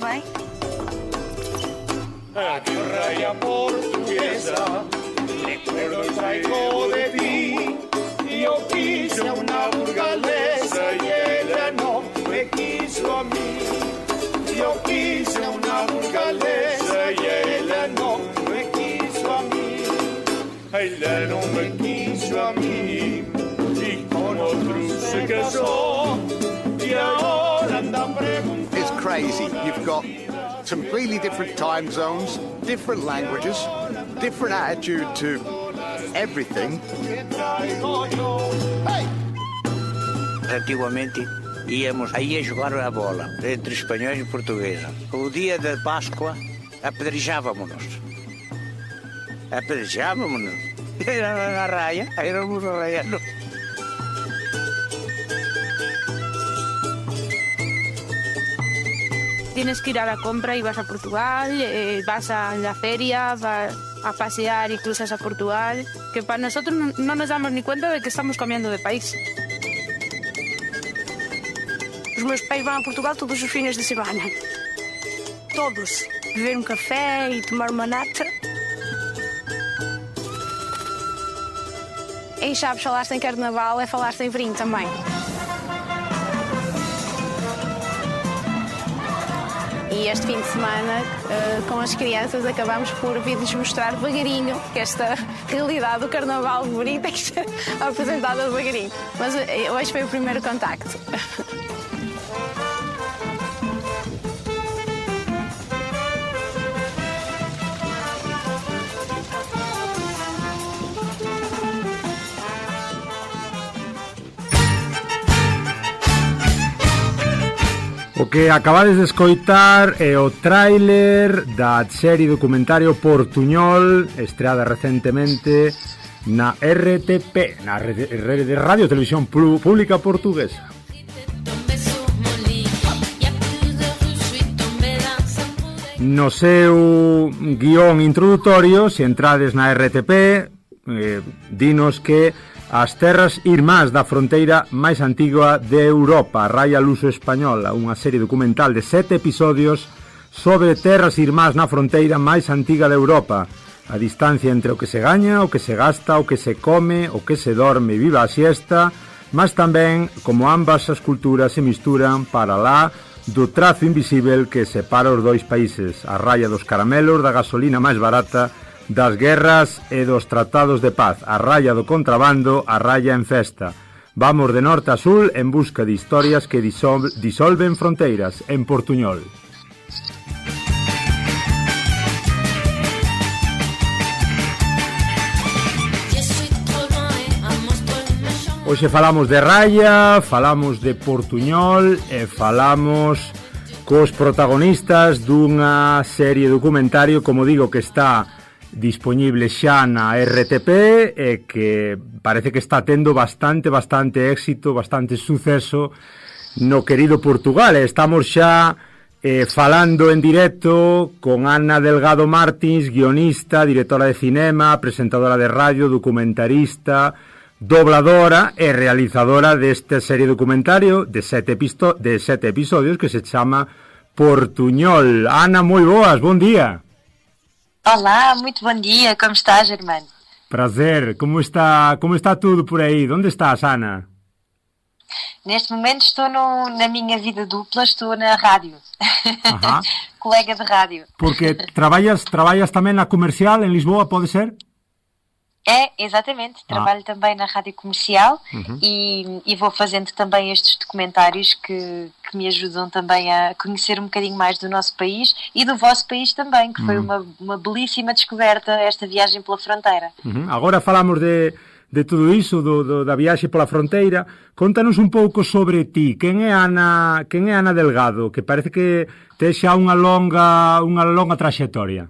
bem? A guerra portuguesa, recuerdo traigo de ti. Yo quise una burgalesa y ella no me quiso a mí. Yo quise una burgalesa y ella no me quiso a mí. Ella no me quiso a mí y con otro se casó y ahora anda preguntando. It's crazy. You've got completely different time zones, different languages, different attitude to everything. Antigamente íamos aí a jogar a bola entre espanhóis e portugueses. O dia da Páscoa apedrejávamos-nos. Era na raia, éramos arraianos. Tienes que ir a la compra y vas a Portugal, vas a la feria, vas a pasear y cruzas a Portugal, que para nosotros no nos damos ni cuenta de que estamos cambiando de país. Os meus pais vão a Portugal todos os fins de semana. Todos. Beber um café e tomar uma nata. Em Chaves falaste em Carnaval, falaste em Verim também. E este fim de semana, com as crianças, acabamos por vir-lhes mostrar devagarinho que esta realidade do Carnaval de Verim tem que ser apresentada devagarinho. Mas hoje foi o primeiro contacto. O que acabades de escoitar é o tráiler da serie documentario Portuñol, estreada recentemente na RTP, na Rede de Radio Televisión Pública Portuguesa. No seu guión introdutorio, se entrades na RTP, dinos que as terras irmás da fronteira máis antiga de Europa, Raia Luso Española, unha serie documental de 7 episodios sobre terras irmás na fronteira máis antiga de Europa, a distancia entre o que se gaña, o que se gasta, o que se come, o que se dorme e viva a siesta, mas tamén como ambas as culturas se misturan para lá do trazo invisível que separa os dois países, a raia dos caramelos, da gasolina máis barata, das guerras e dos tratados de paz, a raya do contrabando, a raya en festa. Vamos de norte a sur en busca de historias que disolven fronteiras en Portuñol. Hoxe falamos de Raya, falamos de Portuñol e falamos cos protagonistas dunha serie documentario, como digo, que está dispoñible xa na RTP e que parece que está tendo bastante éxito, bastante suceso no querido Portugal. Estamos xa falando en directo con Ana Delgado Martins, guionista, directora de cinema, presentadora de radio, documentarista, dobladora e realizadora desta serie documentario de 7 episodios que se chama Portuñol. Ana, moi boas, bon día. Olá, muito bom dia, como está, Germano? Prazer, como está tudo por aí? Onde estás, Ana? Neste momento estou na minha vida dupla, estou na rádio, colega de rádio. Porque traballas tamén na comercial en Lisboa, pode ser? É, exatamente, trabalho também na rádio comercial e vou fazendo também estes documentários que me ajudam também a conhecer um bocadinho mais do nosso país e do vosso país também, que foi uma belíssima descoberta esta viagem pela fronteira. Agora falamos de tudo iso, da viaxe pola fronteira. Contanos un pouco sobre ti. Quen é Ana Delgado? Que parece que tes xa unha longa traxectoria.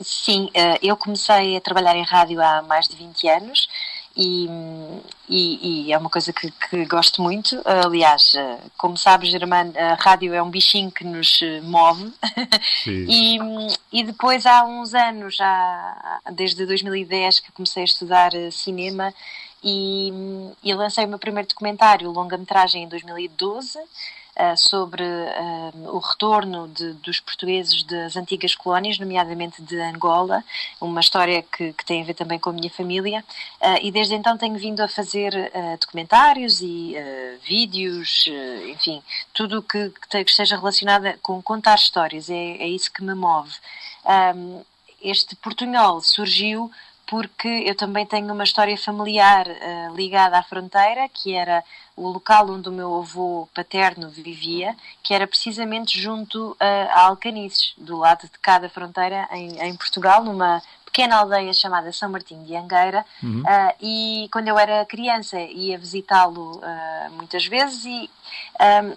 Sim, eu comecei a trabalhar em rádio há mais de 20 anos e é uma coisa que gosto muito. Aliás, como sabes, Germano, a rádio é um bichinho que nos move. e depois há uns anos, desde 2010 que comecei a estudar cinema e lancei o meu primeiro documentário, longa-metragem, em 2012. sobre o retorno dos portugueses das antigas colónias, nomeadamente de Angola, uma história que tem a ver também com a minha família, e desde então tenho vindo a fazer documentários e vídeos, enfim, tudo o que esteja relacionado com contar histórias, é isso que me move. Este portunhol surgiu porque eu também tenho uma história familiar ligada à fronteira, que era o local onde o meu avô paterno vivia, que era precisamente junto a Alcanices, do lado de cá da fronteira, em Portugal, numa pequena aldeia chamada São Martinho de Angueira, e quando eu era criança ia visitá-lo muitas vezes e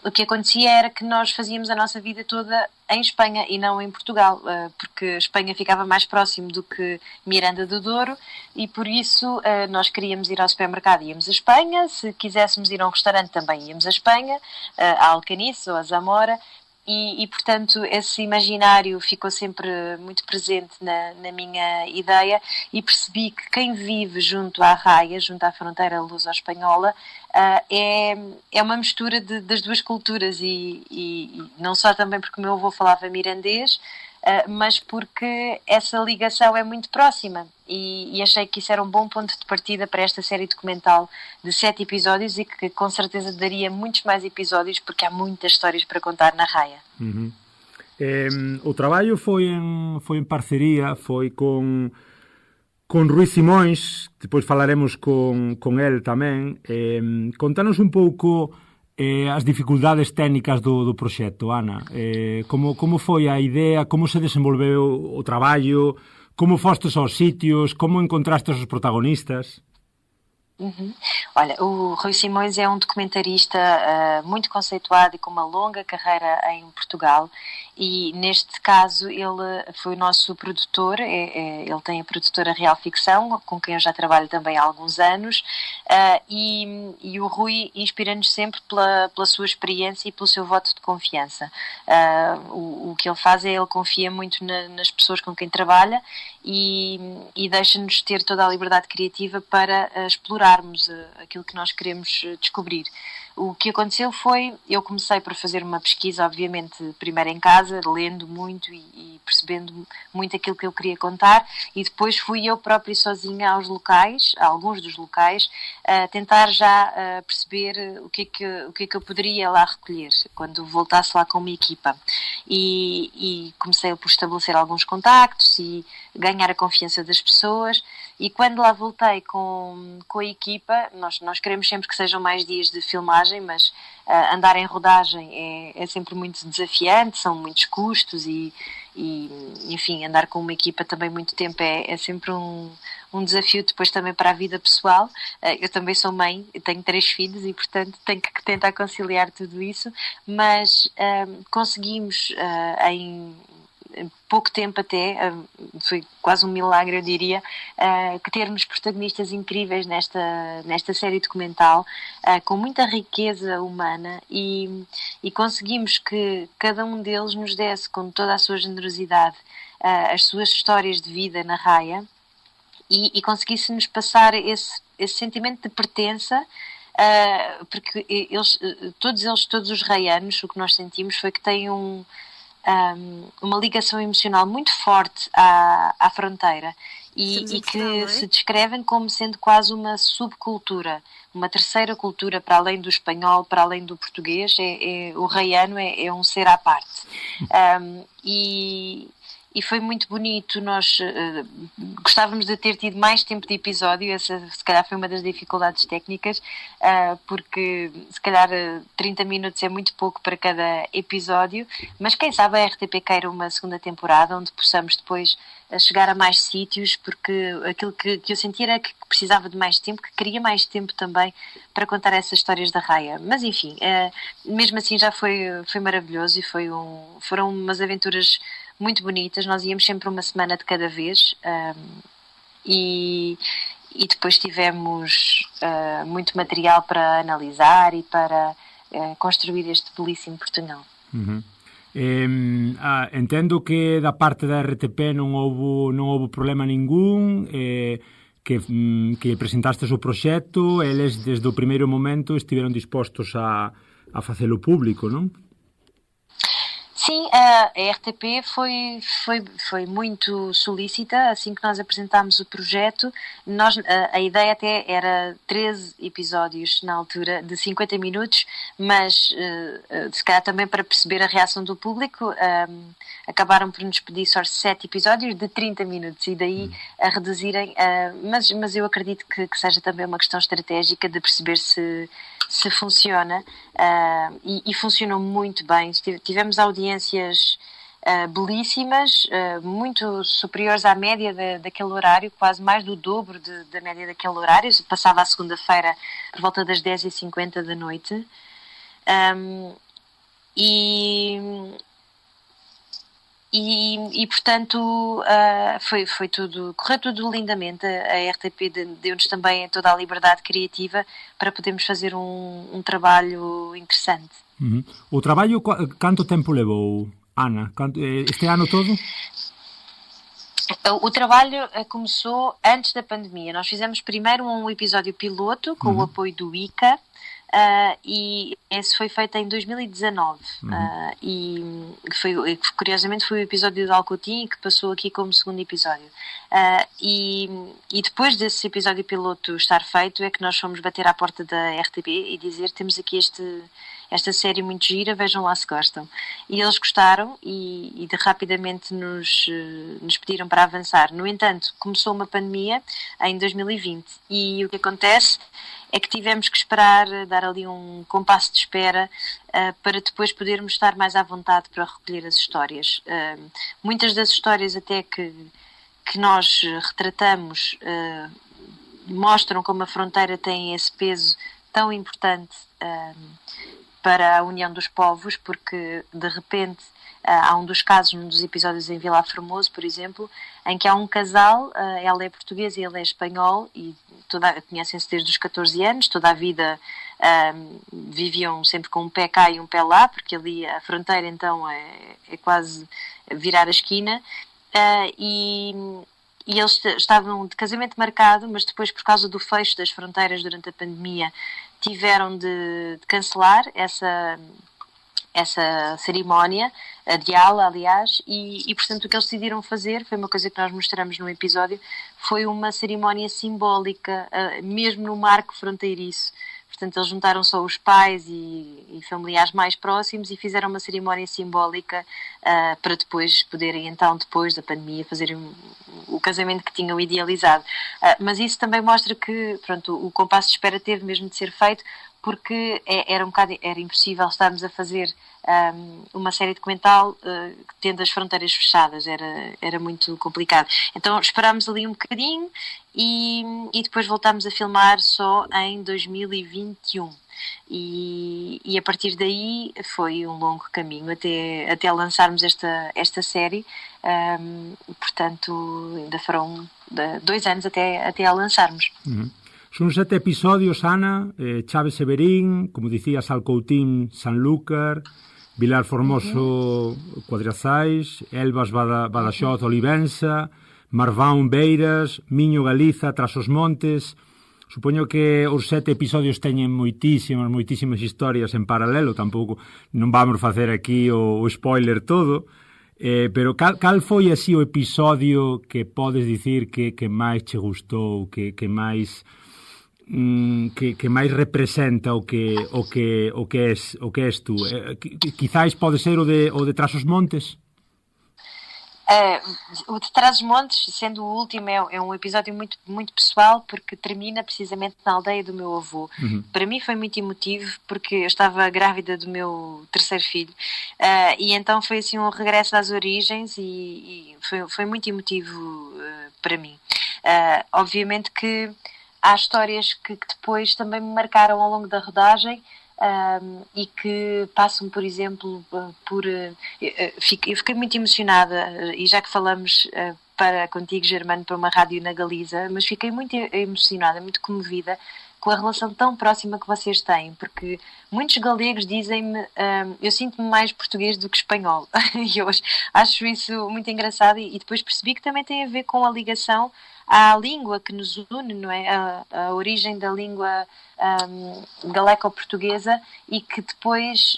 o que acontecia era que nós fazíamos a nossa vida toda em Espanha e não em Portugal, porque a Espanha ficava mais próximo do que Miranda do Douro e por isso nós queríamos ir ao supermercado, íamos a Espanha, se quiséssemos ir a um restaurante também íamos a Espanha, a Alcanices ou a Zamora. E, portanto, esse imaginário ficou sempre muito presente na minha ideia e percebi que quem vive junto à raia, junto à fronteira luso-espanhola, é uma mistura das duas culturas e não só também porque o meu avô falava mirandês, mas porque essa ligação é muito próxima e achei que isso era um bom ponto de partida para esta série documental de 7 episódios e que com certeza daria muitos mais episódios porque há muitas histórias para contar na raia. O traballo foi en parcería, foi con Rui Simões, depois falaremos con el tamén. Contanos un pouco as dificultades técnicas do proxecto, Ana. Como foi a idea, como se desenvolveu o traballo, como fostes aos sitios, como encontrastes os protagonistas? Olha, o Rui Simões é um documentarista muito conceituado e com uma longa carreira em Portugal e neste caso ele foi o nosso produtor, ele tem a produtora Real Ficção, com quem eu já trabalho também há alguns anos, e o Rui inspira-nos sempre pela sua experiência e pelo seu voto de confiança. O que ele faz ele confia muito nas pessoas com quem trabalha e deixa-nos ter toda a liberdade criativa para explorarmos aquilo que nós queremos descobrir. O que aconteceu foi, eu comecei por fazer uma pesquisa, obviamente, primeiro em casa, lendo muito e percebendo muito aquilo que eu queria contar, e depois fui eu própria sozinha aos locais, a alguns dos locais, a tentar já perceber o que é que eu poderia lá recolher, quando voltasse lá com uma equipa. E comecei por estabelecer alguns contactos e ganhar a confiança das pessoas, e quando lá voltei com a equipa, nós queremos sempre que sejam mais dias de filmagem, mas andar em rodagem é sempre muito desafiante, são muitos custos e enfim, andar com uma equipa também muito tempo é sempre um desafio depois também para a vida pessoal. Eu também sou mãe, tenho 3 filhos e portanto tenho que tentar conciliar tudo isso, mas conseguimos em pouco tempo até, foi quase um milagre eu diria, que termos protagonistas incríveis nesta série documental, com muita riqueza humana e conseguimos que cada um deles nos desse com toda a sua generosidade as suas histórias de vida na raia e conseguisse-nos passar esse sentimento de pertença, porque todos os raianos, o que nós sentimos foi que têm uma ligação emocional muito forte à fronteira e que se descrevem como sendo quase uma subcultura, uma terceira cultura para além do espanhol, para além do português. O raiano é um ser à parte. E foi muito bonito, nós gostávamos de ter tido mais tempo de episódio, essa se calhar foi uma das dificuldades técnicas, porque se calhar 30 minutos é muito pouco para cada episódio, mas quem sabe a RTP queira uma segunda temporada, onde possamos depois chegar a mais sítios, porque aquilo que eu sentia era que precisava de mais tempo, que queria mais tempo também para contar essas histórias da raia. Mas enfim, mesmo assim já foi maravilhoso e foram umas aventuras muito bonitas. Nós íamos sempre uma semana de cada vez e depois tivemos muito material para analisar e para construir este belíssimo portunhol. Entendo que da parte da RTP non houve problema ningún, que presentastes o proxecto, eles desde o primeiro momento estiveron dispostos a a facelo público, non? Sim, a RTP foi muito solícita. Assim que nós apresentámos o projeto, a ideia até era 13 episódios na altura, de 50 minutos, mas se calhar também para perceber a reação do público, acabaram por nos pedir só 7 episódios de 30 minutos e daí a reduzirem, mas eu acredito que seja também uma questão estratégica de perceber se funciona, e funcionou muito bem. Tivemos audiências belíssimas, muito superiores à média daquele horário, quase mais do dobro da média daquele horário. Passava a segunda-feira por volta das 10h50 da noite. E portanto, correu tudo lindamente. A RTP deu-nos também toda a liberdade criativa para podermos fazer um trabalho interessante. Uhum. O traballo, quanto tempo levou, Ana? Este ano todo? O trabalho começou antes da pandemia. Nós fizemos primeiro um episódio piloto com o apoio do ICA, e esse foi feito em 2019, e curiosamente foi o episódio de Alcotim que passou aqui como segundo episódio, e depois desse episódio piloto estar feito é que nós fomos bater à porta da RTP e dizer: temos aqui esta série muito gira, vejam lá se gostam. E eles gostaram e rapidamente nos pediram para avançar. No entanto, começou uma pandemia em 2020 e o que acontece é que tivemos que esperar, dar ali um compasso de espera, para depois podermos estar mais à vontade para recolher as histórias. Muitas das histórias até que nós retratamos mostram como a fronteira tem esse peso tão importante para a união dos povos, porque de repente há um dos casos, num dos episódios em Vilar Formoso, por exemplo, em que há um casal, ela é portuguesa e ele é espanhol, e conhecem-se desde os 14 anos, toda a vida viviam sempre com um pé cá e um pé lá, porque ali a fronteira então é quase virar a esquina, e eles estavam de casamento marcado, mas depois, por causa do fecho das fronteiras durante a pandemia, tiveram de cancelar essa cerimónia, adiá-la, aliás, e portanto o que eles decidiram fazer, foi uma coisa que nós mostramos no episódio, foi uma cerimónia simbólica, mesmo no marco fronteiriço. Portanto, eles juntaram só os pais e familiares mais próximos e fizeram uma cerimónia simbólica para depois poderem, então, depois da pandemia, fazerem o casamento que tinham idealizado. Mas isso também mostra que, pronto, o compasso de espera teve mesmo de ser feito, porque era impossível estarmos a fazer uma série documental tendo as fronteiras fechadas, era muito complicado. Então esperámos ali um bocadinho e depois voltámos a filmar só em 2021. E a partir daí foi um longo caminho até lançarmos esta série, portanto ainda foram 2 anos até a lançarmos. Uhum. Son 7 episodios, Ana, Chaves Severín, como dicías, Alcoutín, Sanlúcar, Vilar Formoso, Cuadrazais, Elvas, Badaxoz, Olivenza, Marván, Beiras, Miño, Galiza, Tras os Montes. Supoño que os 7 episodios teñen moitísimas historias en paralelo, tampouco non vamos facer aquí o spoiler todo, pero cal foi así o episodio que podes dicir que máis che gustou, que máis que máis representa o que és tú? Quizáis pode ser o de Tras os Montes? O de Traz os Montes, sendo o último, é um episódio muito, muito pessoal, porque termina precisamente na aldeia do meu avô. Para mim foi muito emotivo, porque eu estava grávida do meu 3º filho, e então foi assim um regresso às origens, e foi muito emotivo para mim. Obviamente que há histórias que depois também me marcaram ao longo da rodagem, e que passam, por exemplo, eu fiquei muito emocionada, e já que falamos contigo, Germano, para uma rádio na Galiza, mas fiquei muito emocionada, muito comovida com a relação tão próxima que vocês têm, porque muitos galegos dizem-me, eu sinto-me mais português do que espanhol, e eu acho isso muito engraçado, e depois percebi que também tem a ver com a ligação à língua que nos une, não é? A origem da língua galeco-portuguesa, e que depois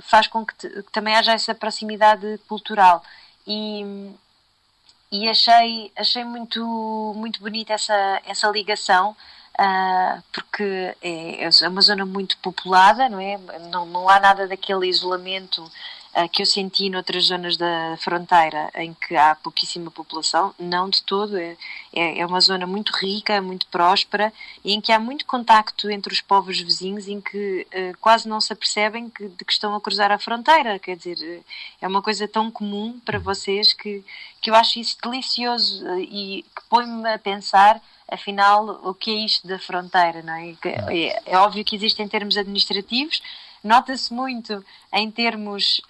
faz com que também haja essa proximidade cultural. E achei muito, muito bonita essa ligação, porque é uma zona muito populada, não é? Não há nada daquele isolamento que eu senti noutras zonas da fronteira, em que há pouquíssima população. Não de todo, é uma zona muito rica, muito próspera, e em que há muito contacto entre os povos vizinhos, em que quase não se apercebem de que estão a cruzar a fronteira. Quer dizer, é uma coisa tão comum para vocês que eu acho isso delicioso, e que põe-me a pensar, afinal, o que é isto da fronteira, não é? É óbvio que existe em termos administrativos, nota-se muito em termos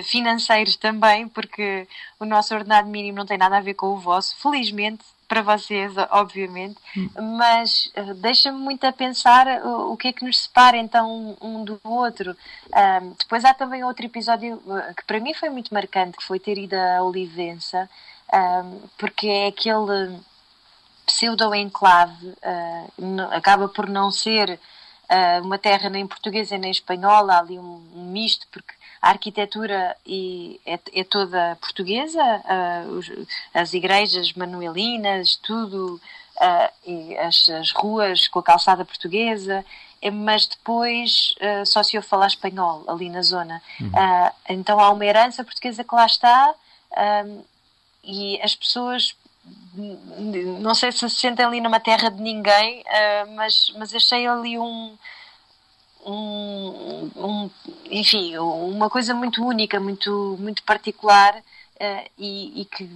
financeiros também, porque o nosso ordenado mínimo não tem nada a ver com o vosso, felizmente, para vocês, obviamente, mas deixa-me muito a pensar o que é que nos separa então um do outro. Depois há também outro episódio que para mim foi muito marcante, que foi ter ido a Olivença, porque é aquele pseudo-enclave, acaba por não ser uma terra nem portuguesa nem espanhola, há ali um misto, porque a arquitetura é toda portuguesa, as igrejas manuelinas, tudo, e as ruas com a calçada portuguesa, mas depois só se ouve falar espanhol ali na zona. Então há uma herança portuguesa que lá está, e as pessoas, não sei se sentem ali numa terra de ninguém, mas achei ali enfim, uma coisa muito única, muito, muito particular, e que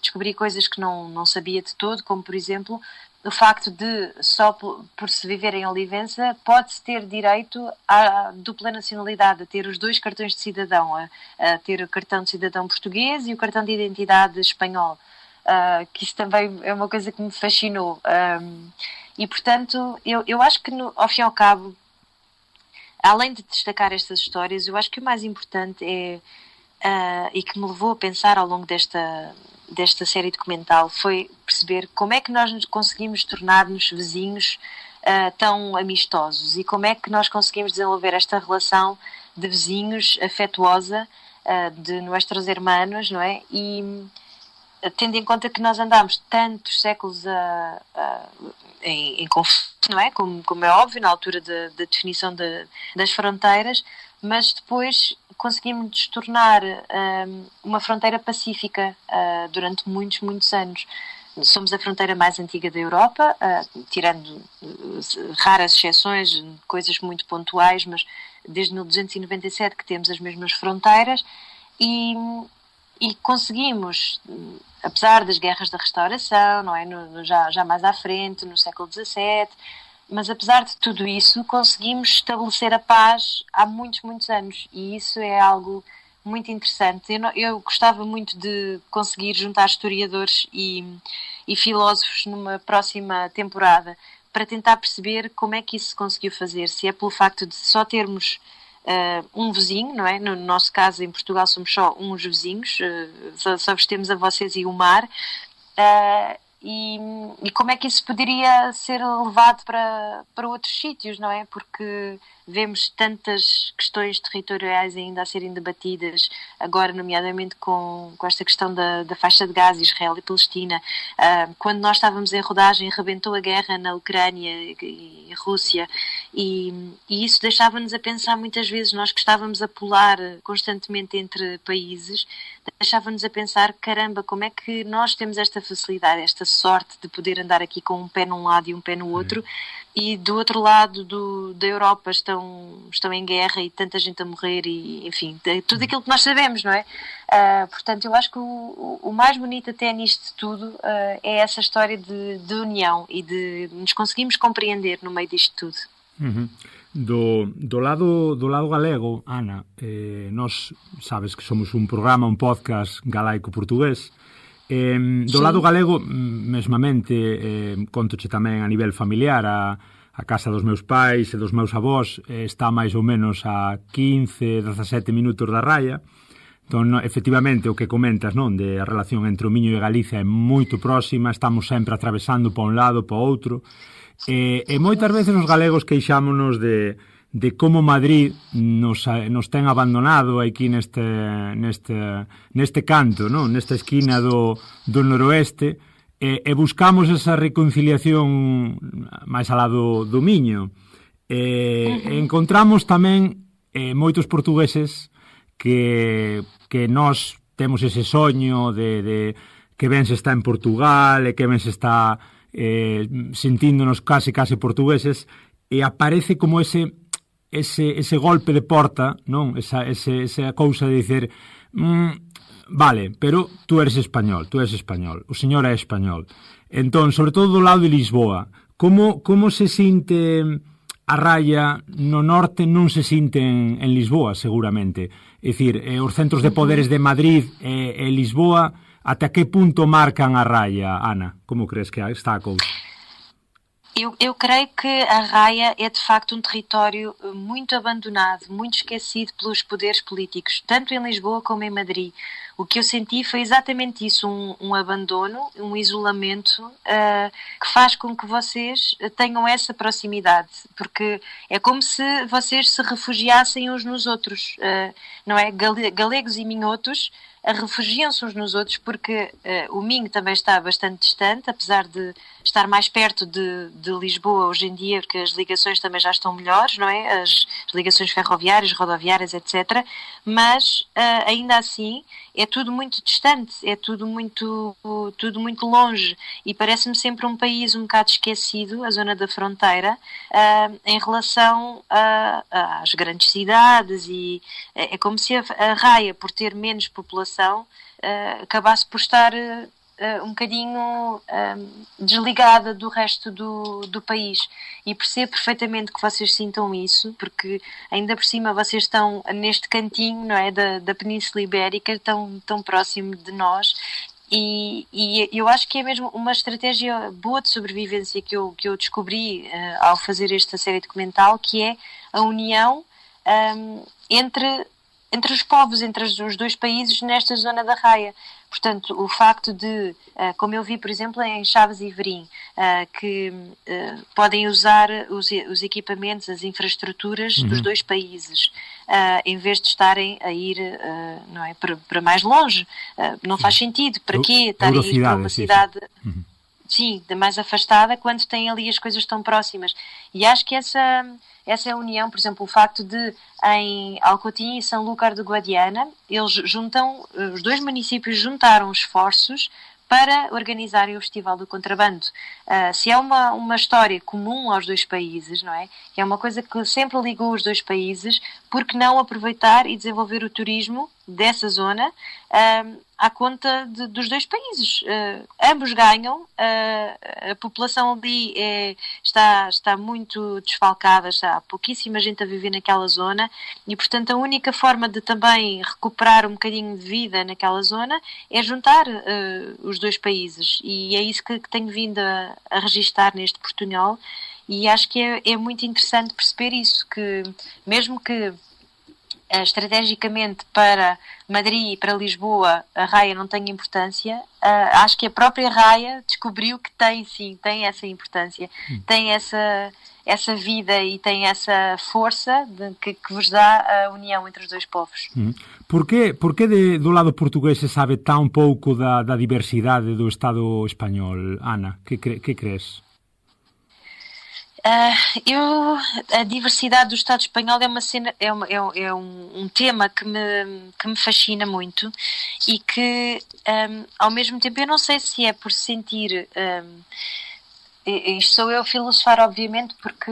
descobri coisas que não sabia de todo, como por exemplo o facto de, só por se viver em Olivença, pode-se ter direito à dupla nacionalidade, a ter os 2 cartões de cidadão, a ter o cartão de cidadão português e o cartão de identidade espanhol. Que isso também é uma coisa que me fascinou. E, portanto, eu acho que, ao fim e ao cabo, além de destacar estas histórias, eu acho que o mais importante e que me levou a pensar ao longo desta série documental, foi perceber como é que nós conseguimos tornar-nos vizinhos tão amistosos, e como é que nós conseguimos desenvolver esta relação de vizinhos afetuosa, de nossos irmãos, não é? E tendo em conta que nós andámos tantos séculos em conflito, não é? Como é óbvio, na altura da definição das fronteiras, mas depois conseguimos tornar uma fronteira pacífica durante muitos, muitos anos. Somos a fronteira mais antiga da Europa, tirando raras exceções, coisas muito pontuais, mas desde 1297 que temos as mesmas fronteiras, e conseguimos, apesar das guerras da restauração, não é? Já mais à frente, no século XVII, mas apesar de tudo isso, conseguimos estabelecer a paz há muitos, muitos anos, e isso é algo muito interessante. Eu gostava muito de conseguir juntar historiadores e filósofos numa próxima temporada para tentar perceber como é que isso se conseguiu fazer, se é pelo facto de só termos um vizinho, não é? No nosso caso, em Portugal, somos só uns vizinhos, só vos temos a vocês e o mar, e como é que isso poderia ser levado para outros sítios, não é? Porque vemos tantas questões territoriais ainda a serem debatidas, agora nomeadamente com esta questão da faixa de Gaza, Israel e Palestina. Quando nós estávamos em rodagem, rebentou a guerra na Ucrânia e Rússia, e isso deixava-nos a pensar muitas vezes, nós que estávamos a pular constantemente entre países, deixava-nos a pensar, caramba, como é que nós temos esta facilidade, esta sorte de poder andar aqui com um pé num lado e um pé no outro, e do outro lado da Europa estão em guerra e tanta gente a morrer, e enfim, tudo aquilo que nós sabemos, não é? Portanto, eu acho que o mais bonito até nisto tudo é essa história de união e de nos conseguimos compreender no meio disto tudo. Do lado galego, Ana, nós sabes que somos un programa, un podcast galaico-portugués. Do lado galego, mesmamente, contoche tamén a nivel familiar, a casa dos meus pais e dos meus avós está máis ou menos a 15, 17 minutos da raia. Entón, efectivamente, o que comentas, non, de a relación entre o Miño e Galicia é moito próxima, estamos sempre atravesando pa un lado, pa outro, e moitas veces os galegos queixámonos de como Madrid nos ten abandonado aquí neste canto, non, nesta esquina do noroeste, e buscamos esa reconciliación máis alá do Miño. Encontramos tamén moitos portugueses que nós temos ese soño de que ben se está en Portugal e que ben se está sentíndonos case portugueses, e aparece como ese golpe de porta, non? Esa cousa de dicer vale, pero tú eres español, o señor é español. Entón, sobre todo do lado de Lisboa, como se sinte a raia no norte? Non se sinte en Lisboa, seguramente. É dicir, os centros de poderes de Madrid e Lisboa, ata que punto marcan a raia, Ana? Como crees que está a cousa? Eu creio que a raia é de facto um território muito abandonado, muito esquecido pelos poderes políticos, tanto em Lisboa como em Madrid. O que eu senti foi exatamente isso, um abandono, um isolamento que faz com que vocês tenham essa proximidade, porque é como se vocês se refugiassem uns nos outros, não é? Galegos e minhotos refugiam-se uns nos outros, porque o Minho também está bastante distante, apesar de estar mais perto de Lisboa hoje em dia, porque as ligações também já estão melhores, não é? As ligações ferroviárias, rodoviárias, etc. Mas ainda assim é tudo muito distante, é tudo muito longe, e parece-me sempre um país um bocado esquecido, a zona da fronteira, em relação às grandes cidades, e é como se a raia, por ter menos população, acabasse por estar um bocadinho desligada do resto do país, e percebo perfeitamente que vocês sintam isso, porque ainda por cima vocês estão neste cantinho, não é, da Península Ibérica, tão próximo de nós, e eu acho que é mesmo uma estratégia boa de sobrevivência que eu descobri ao fazer esta série documental, que é a união entre os povos, entre os dois países nesta zona da raia. Portanto, o facto de, como eu vi, por exemplo, em Chaves e Verim, que podem usar os equipamentos, as infraestruturas dos dois países, em vez de estarem a ir não é, para mais longe. Não faz sentido. Para quê estarem a ir para uma cidade... Sim, mais afastada, quando têm ali as coisas tão próximas. E acho que essa união, por exemplo, o facto de em Alcotim e Sanlúcar do Guadiana, os dois municípios juntaram esforços para organizarem o Festival do Contrabando. Se é uma história comum aos dois países, não é? Que é uma coisa que sempre ligou os dois países, por que não aproveitar e desenvolver o turismo dessa zona à conta dos dois países? Ambos ganham, a população ali está muito desfalcada, há pouquíssima gente a viver naquela zona, e portanto a única forma de também recuperar um bocadinho de vida naquela zona é juntar os dois países, e é isso que tenho vindo a registar neste portunhol, e acho que é muito interessante perceber isso, que mesmo que estrategicamente para Madrid e para Lisboa a raia não tem importância, acho que a própria raia descobriu que tem essa importância, tem essa vida e tem essa força que vos dá a união entre os dois povos. Por que do lado português se sabe tão pouco da diversidade do Estado espanhol, Ana? Que crees? A diversidade do Estado espanhol é um tema que me fascina muito, e que ao mesmo tempo eu não sei se é por sentir, isto sou eu a filosofar obviamente, porque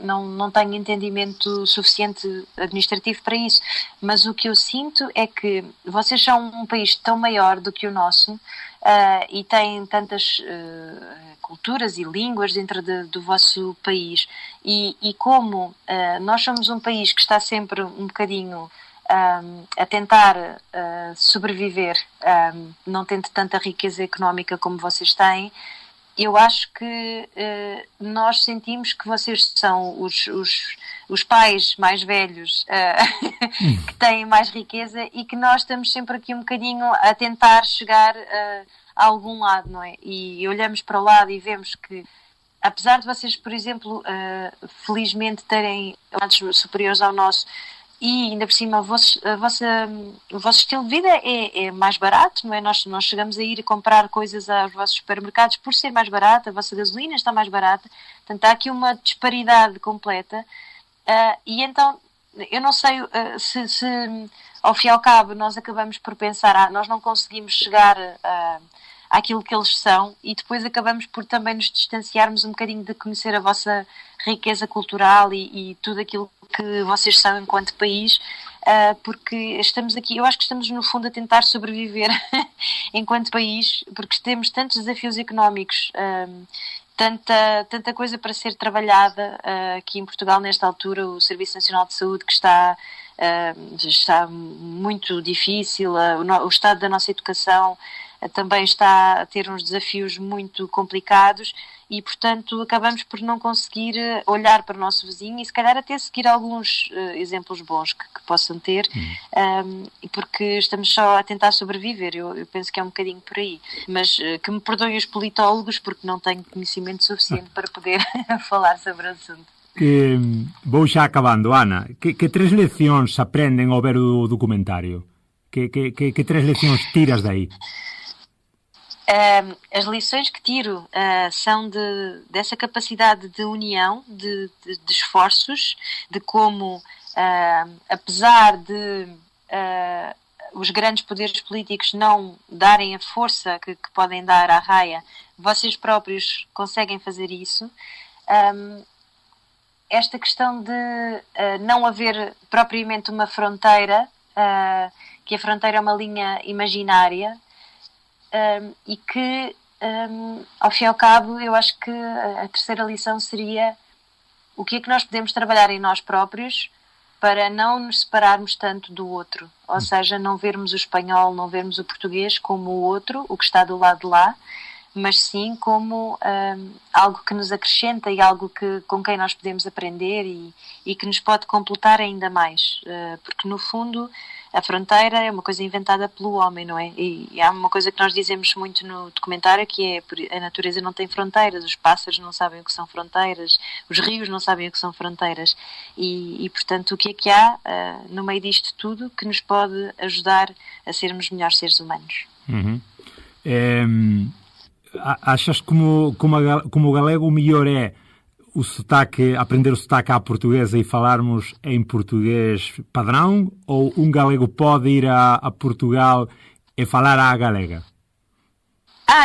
não tenho entendimento suficiente administrativo para isso, mas o que eu sinto é que vocês são um país tão maior do que o nosso, e têm tantas culturas e línguas dentro do vosso país, e como nós somos um país que está sempre um bocadinho a tentar sobreviver, não tendo tanta riqueza económica como vocês têm, eu acho que nós sentimos que vocês são os pais mais velhos que têm mais riqueza e que nós estamos sempre aqui um bocadinho a tentar chegar a algum lado, não é? E olhamos para o lado e vemos que, apesar de vocês, por exemplo, felizmente terem lados superiores ao nosso, e ainda por cima o vosso estilo de vida é mais barato, não é? Nós chegamos a ir comprar coisas aos vossos supermercados por ser mais barato, a vossa gasolina está mais barata, portanto há aqui uma disparidade completa, e então eu não sei se ao fim e ao cabo nós acabamos por pensar, nós não conseguimos chegar àquilo que eles são, e depois acabamos por também nos distanciarmos um bocadinho de conhecer a vossa riqueza cultural e tudo aquilo que vocês são enquanto país, porque estamos aqui, eu acho que estamos no fundo a tentar sobreviver enquanto país, porque temos tantos desafios económicos, tanta coisa para ser trabalhada aqui em Portugal nesta altura, o Serviço Nacional de Saúde que está muito difícil, o estado da nossa educação também está a ter uns desafios muito complicados e, portanto, acabamos por não conseguir olhar para o nosso vizinho e, se calhar, até seguir alguns exemplos bons que possam ter, porque estamos só a tentar sobreviver. Eu penso que é um bocadinho por aí. Mas que me perdoem os politólogos, porque não tenho conhecimento suficiente para poder falar sobre o assunto. Vou xa acabando, Ana. Que 3 leccións aprenden ao ver o documentário? Que 3 leccións tiras daí? As lições que tiro são dessa capacidade de união, de esforços, de como, apesar de os grandes poderes políticos não darem a força que podem dar à raia, vocês próprios conseguem fazer isso. Esta questão de não haver propriamente uma fronteira, que a fronteira é uma linha imaginária, e que, ao fim e ao cabo, eu acho que a terceira lição seria o que é que nós podemos trabalhar em nós próprios para não nos separarmos tanto do outro, ou seja, não vermos o espanhol, não vermos o português como o outro, o que está do lado de lá, mas sim como algo que nos acrescenta e algo com quem nós podemos aprender e que nos pode completar ainda mais, porque no fundo a fronteira é uma coisa inventada pelo homem, não é? E há uma coisa que nós dizemos muito no documentário, que é a natureza não tem fronteiras, os pássaros não sabem o que são fronteiras, os rios não sabem o que são fronteiras e portanto, o que é que há no meio disto tudo que nos pode ajudar a sermos melhores seres humanos? Achas como o galego o mellor é o sotaque, aprender o sotaque à portuguesa e falarmos em português padrão, ou um galego pode ir a Portugal e falar à galega?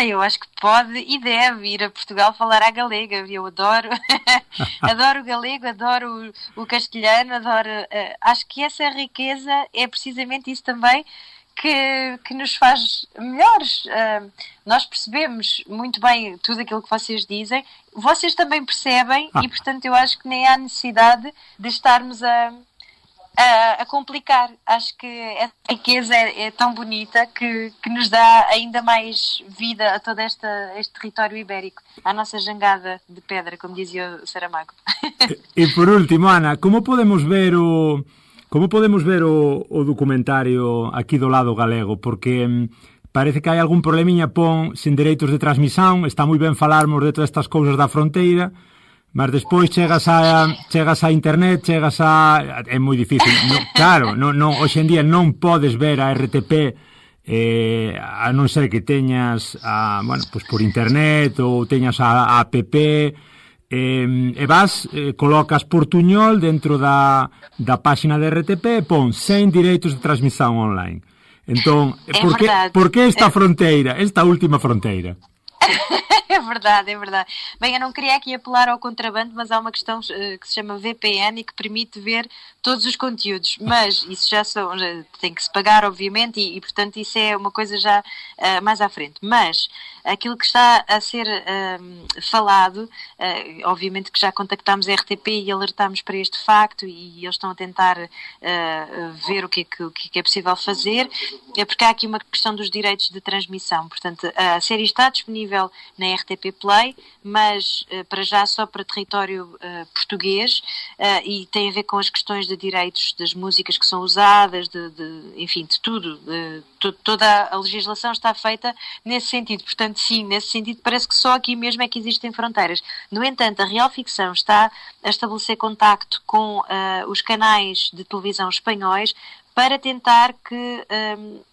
Eu acho que pode e deve ir a Portugal falar à galega. Eu adoro adoro o galego, adoro o castelhano, adoro, acho que essa riqueza é precisamente isso também que nos faz melhores. Nós percebemos muito bem tudo aquilo que vocês dizem, vocês também percebem e, portanto, eu acho que nem há necessidade de estarmos a complicar. Acho que essa riqueza é tão bonita que nos dá ainda mais vida a todo este território ibérico, à nossa jangada de pedra, como dizia o Saramago. E por último, Ana, como podemos ver o documentario aquí do lado galego? Porque parece que hai algún problemiña sen dereitos de transmisión. Está moi ben falarmos de todas estas cousas da fronteira, mas despois chegas a internet, é moi difícil. Claro, hoxe en día non podes ver a RTP a non ser que teñas pues por internet ou teñas a app, e vas, colocas Portuñol dentro da páxina de RTP e pon sen direitos de transmisión online. Entón, por que esta fronteira, esta última fronteira? É verdade. Bem, eu não queria aqui apelar ao contrabando, mas há uma questão que se chama VPN e que permite ver todos os conteúdos, mas isso já tem que se pagar, obviamente, e portanto isso é uma coisa já mais à frente. Mas aquilo que está a ser falado, obviamente que já contactámos a RTP e alertámos para este facto, e eles estão a tentar ver o que é possível fazer, porque há aqui uma questão dos direitos de transmissão. Portanto, a série está disponível na RTP Play, mas para já só para território português, e tem a ver com as questões de direitos das músicas que são usadas, enfim, de tudo. Toda a legislação está feita nesse sentido. Portanto, sim, nesse sentido parece que só aqui mesmo é que existem fronteiras. No entanto, a Real Ficção está a estabelecer contacto com os canais de televisão espanhóis para tentar que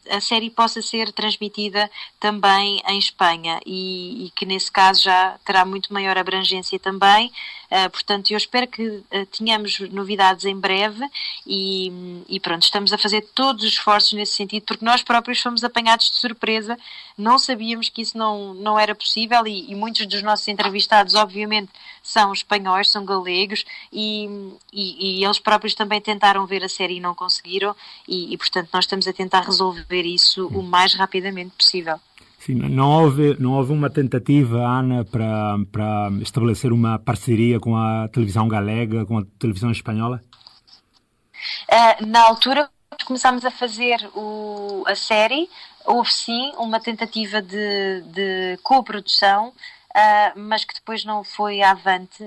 a série possa ser transmitida também em Espanha e que nesse caso já terá muito maior abrangência também. Portanto, eu espero que tenhamos novidades em breve e pronto, estamos a fazer todos os esforços nesse sentido, porque nós próprios fomos apanhados de surpresa, não sabíamos que isso não era possível e muitos dos nossos entrevistados obviamente são espanhóis, são galegos e eles próprios também tentaram ver a série e não conseguiram e portanto nós estamos a tentar resolver isso o mais rapidamente possível. Sim, não houve uma tentativa, Ana, para estabelecer uma parceria com a televisão galega, com a televisão espanhola? Na altura começámos a fazer a série, houve sim uma tentativa de coprodução, mas que depois não foi avante,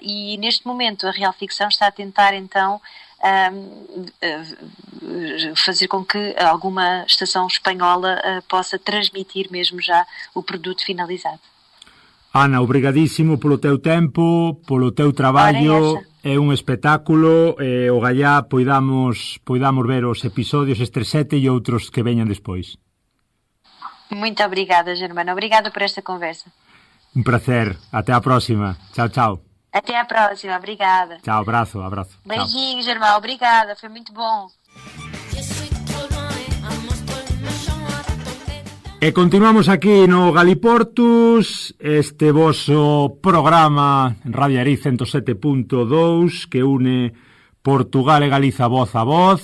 e neste momento a Real Ficção está a tentar então fazer com que alguma estação espanhola possa transmitir mesmo já o produto finalizado. Ana, obrigadísimo polo teu tempo, polo teu traballo, é un espetáculo, ogallá poidamos ver os episodios, estes 7 e outros que veñan despois. Muito obrigada, Germano, obrigada por esta conversa. Un placer, até a próxima, chao, chao. Até à próxima, obrigada. Tchau, abraço. Beijinhos, irmão, obrigada, foi muito bom. E continuamos aquí no Galiportus, este voso programa Radio Ariz 107.2 que une Portugal e Galiza voz a voz,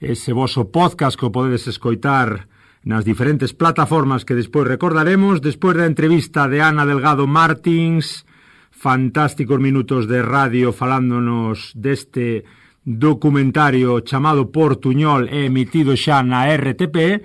ese voso podcast que o podedes escoitar nas diferentes plataformas que despois recordaremos, despois da entrevista de Ana Delgado Martins, fantásticos minutos de radio falándonos deste documentario chamado Portuñol e emitido xa na RTP.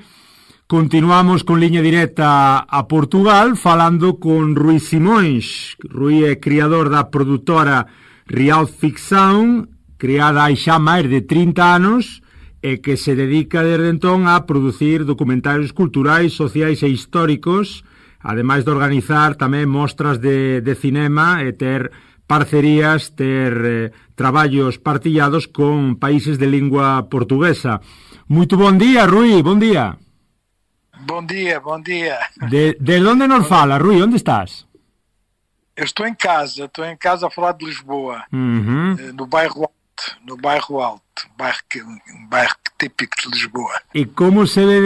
Continuamos con liña directa a Portugal falando con Rui Simões. Rui é criador da produtora Real Ficção, criada hai xa máis de 30 anos e que se dedica desde entón a producir documentarios culturais, sociais e históricos, ademais de organizar tamén mostras de cinema e ter parcerías, ter traballos partillados con países de lingua portuguesa. Moito bon día, Rui, bon día. Bon dia, bon dia. De onde nos fala, Rui, onde estás? Eu estou em casa a falar de Lisboa, no bairro Alto, um bairro típico de Lisboa. E como se ve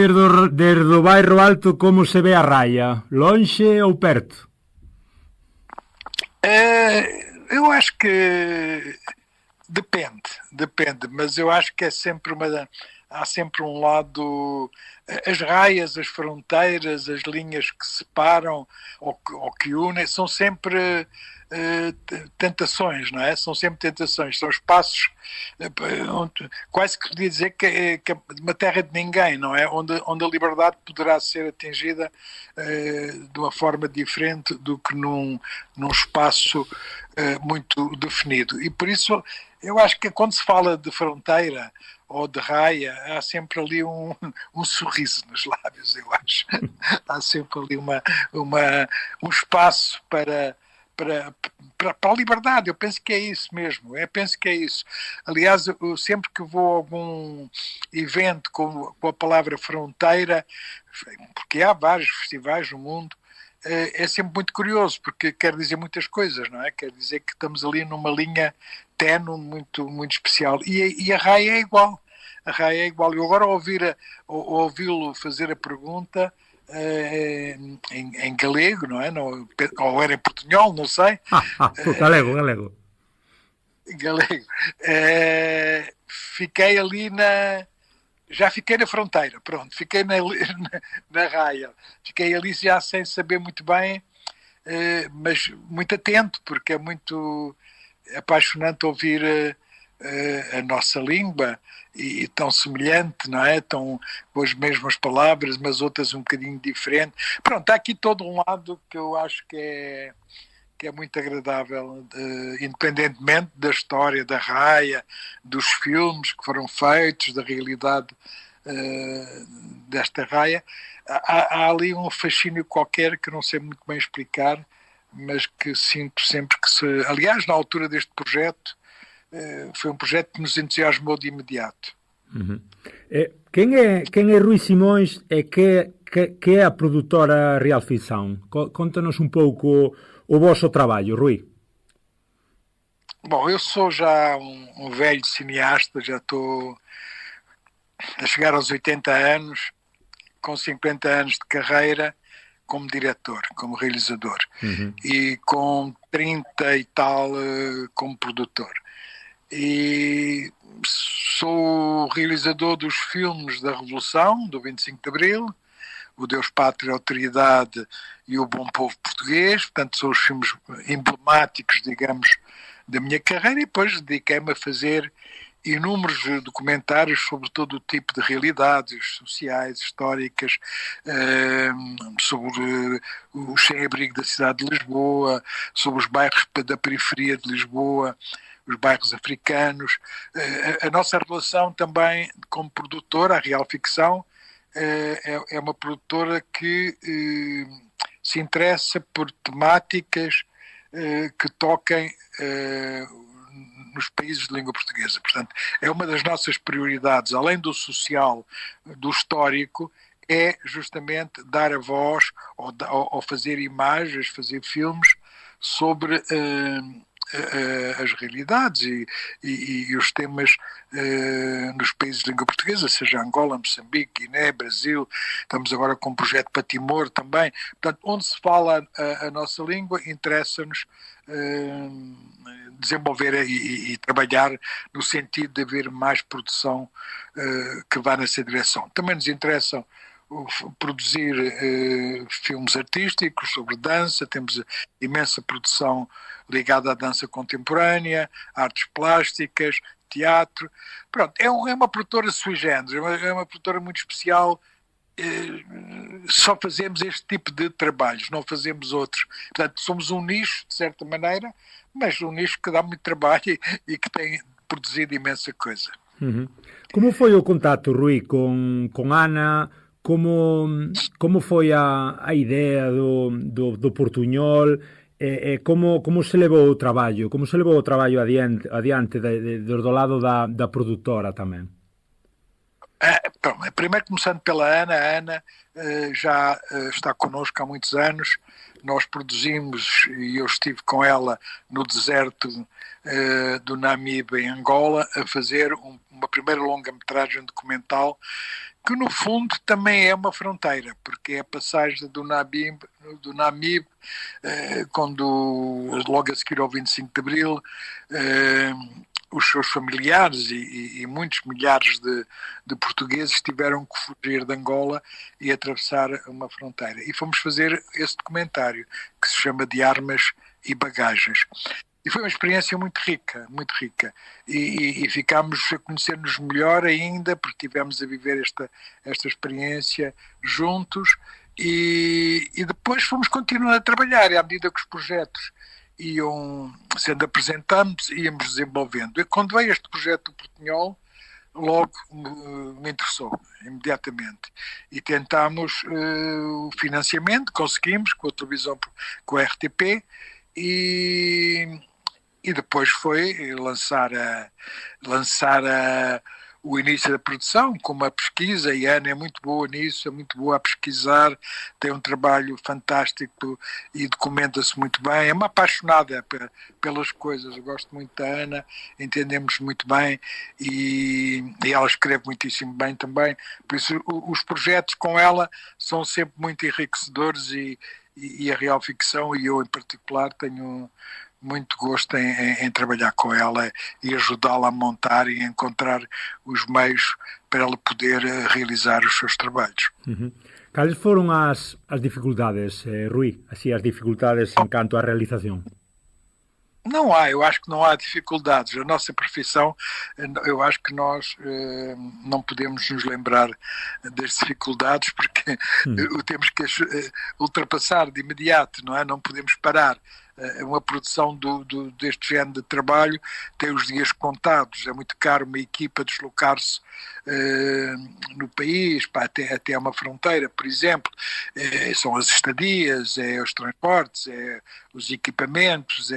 desde o bairro Alto, como se ve a raia? Longe ou perto? Eu acho que depende, mas eu acho que é sempre há sempre um lado, as raias, as fronteiras, as linhas que separam ou que unem, são sempre tentações, não é? São sempre tentações, são espaços quase que podia dizer que é uma terra de ninguém, não é? Onde a liberdade poderá ser atingida de uma forma diferente do que num espaço muito definido. E por isso eu acho que quando se fala de fronteira ou de raia, há sempre ali um sorriso nos lábios, eu acho. Há sempre ali um espaço para a liberdade. Eu penso que é isso mesmo. Aliás, eu sempre que vou a algum evento com a palavra fronteira, porque há vários festivais no mundo, é sempre muito curioso, porque quer dizer muitas coisas, não é? Quer dizer que estamos ali numa linha ténue muito, muito especial. E a raia é igual. Eu agora ouvi-lo fazer a pergunta em galego, não é? Ou era em portunhol, não sei. Galego. fiquei ali já fiquei na fronteira, pronto, fiquei na raia, fiquei ali já sem saber muito bem, mas muito atento, porque é muito apaixonante ouvir a nossa língua, e tão semelhante, não é? Tão com as mesmas palavras, mas outras um bocadinho diferente. Pronto, há aqui todo um lado que eu acho que é muito agradável, independentemente da história da raia, dos filmes que foram feitos, da realidade desta raia. Há ali um fascínio qualquer que não sei muito bem explicar, mas que sinto sempre que aliás, na altura deste projeto, foi um projeto que nos entusiasmou de imediato. Uhum. Quem é Rui Simões e que é a produtora Real Ficção? Conta-nos um pouco o vosso trabalho, Rui. Bom, eu sou já um velho cineasta, já estou a chegar aos 80 anos, com 50 anos de carreira como diretor, como realizador, e com 30 e tal como produtor. E sou realizador dos filmes da Revolução, do 25 de Abril, O Deus, Pátria, Autoridade e O Bom Povo Português. Portanto, são os filmes emblemáticos, digamos, da minha carreira, e depois dediquei-me a fazer inúmeros documentários sobre todo o tipo de realidades sociais, históricas, sobre o sem-abrigo da cidade de Lisboa, sobre os bairros da periferia de Lisboa, os bairros africanos. A nossa relação também como produtora, a Real Ficção, é uma produtora que se interessa por temáticas que toquem nos países de língua portuguesa. Portanto, é uma das nossas prioridades, além do social, do histórico, é justamente dar a voz ou fazer imagens, fazer filmes sobre as realidades e os temas nos países de língua portuguesa, seja Angola, Moçambique, Guiné, Brasil. Estamos agora com um projeto para Timor também. Portanto, onde se fala a nossa língua, interessa-nos desenvolver e trabalhar no sentido de haver mais produção que vá nessa direção. Também nos interessam produzir filmes artísticos sobre dança, temos imensa produção ligada à dança contemporânea, artes plásticas, teatro. Pronto, é uma produtora sui generis, é uma produtora muito especial. Só fazemos este tipo de trabalhos, não fazemos outros. Portanto, somos um nicho, de certa maneira, mas um nicho que dá muito trabalho e que tem produzido imensa coisa. Uhum. Como foi o contato, Rui, com Ana? Como foi a ideia do Portuñol? Como se levou o traballo? Como se levou o traballo adiante do lado da produtora também? Primeiro, começando pela Ana. A Ana já está connosco há muitos anos. Nós produzimos, e eu estive com ela no deserto do Namibe, em Angola, a fazer uma primeira longa-metragem documental, que no fundo também é uma fronteira, porque é a passagem do Namibe, quando logo a seguir ao 25 de Abril, os seus familiares e muitos milhares de portugueses tiveram que fugir de Angola e atravessar uma fronteira. E fomos fazer esse documentário, que se chama De Armas e Bagagens. E foi uma experiência muito rica, muito rica. E ficámos a conhecer-nos melhor ainda, porque tivemos a viver esta experiência juntos, e depois fomos continuando a trabalhar, e à medida que os projetos iam sendo apresentados, íamos desenvolvendo. E quando veio este projeto do Portuñol, logo me interessou, imediatamente. E tentámos o financiamento, conseguimos, com a televisão, com a RTP, e depois foi lançar o início da produção, com uma pesquisa, e a Ana é muito boa nisso, é muito boa a pesquisar, tem um trabalho fantástico e documenta-se muito bem, é uma apaixonada pelas coisas. Eu gosto muito da Ana, entendemos muito bem, e ela escreve muitíssimo bem também, por isso os projetos com ela são sempre muito enriquecedores, e a Real Ficção, e eu em particular, tenho muito gosto em trabalhar com ela e ajudá-la a montar e encontrar os meios para ela poder realizar os seus trabalhos. Cales foron as dificultades, Rui? Así, as dificultades en canto á realización? Não há, eu acho que não há dificuldades. A nossa profissão, eu acho que nós não podemos nos lembrar das dificuldades porque temos que ultrapassar de imediato, não é? Não podemos parar. Uma produção deste género de trabalho tem os dias contados, é muito caro uma equipa deslocar-se no país, até uma fronteira, por exemplo, são as estadias, os transportes, os equipamentos,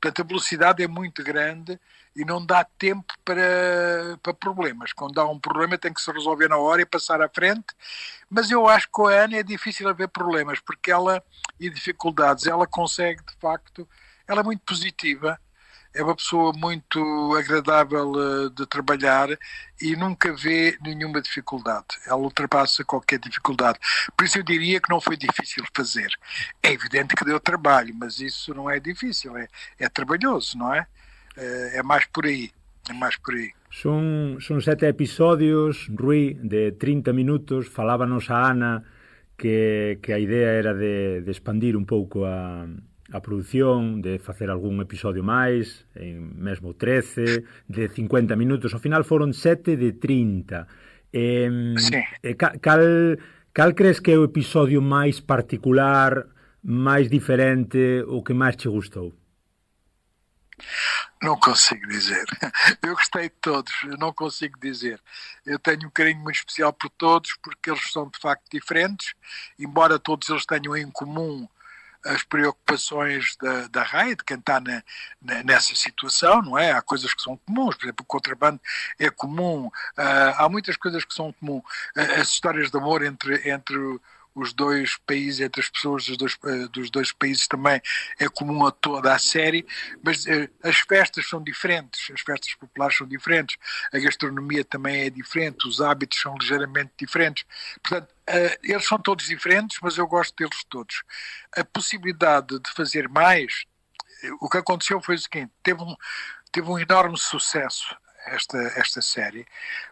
portanto a velocidade é muito grande e não dá tempo para problemas. Quando há um problema tem que se resolver na hora e passar à frente, mas eu acho que com a Ana é difícil haver problemas, porque e dificuldades, ela consegue de facto, ela é muito positiva, é uma pessoa muito agradável de trabalhar e nunca vê nenhuma dificuldade, ela ultrapassa qualquer dificuldade, por isso eu diria que não foi difícil fazer. É evidente que deu trabalho, mas isso não é difícil, é trabalhoso, não é? É mais por aí. Son 7 episodios, Rui, de 30 minutos. Falábanos a Ana que a idea era de expandir un pouco a produción, de facer algún episodio máis, mesmo 13, de 50 minutos. Ao final foron 7 de 30. Sí. Cal crees que é o episodio máis particular, máis diferente, o que máis che gustou? Não consigo dizer. Eu gostei de todos, eu não consigo dizer. Eu tenho um carinho muito especial por todos, porque eles são de facto diferentes, embora todos eles tenham em comum as preocupações da RAI, de quem está nessa situação, não é? Há coisas que são comuns, por exemplo, o contrabando é comum, há muitas coisas que são comuns. As histórias de amor entre os dois países, entre as pessoas dos dois países também é comum a toda a série, mas as festas são diferentes, as festas populares são diferentes, a gastronomia também é diferente, os hábitos são ligeiramente diferentes, portanto, eles são todos diferentes, mas eu gosto deles todos. A possibilidade de fazer mais, o que aconteceu foi o seguinte, teve um enorme sucesso esta série,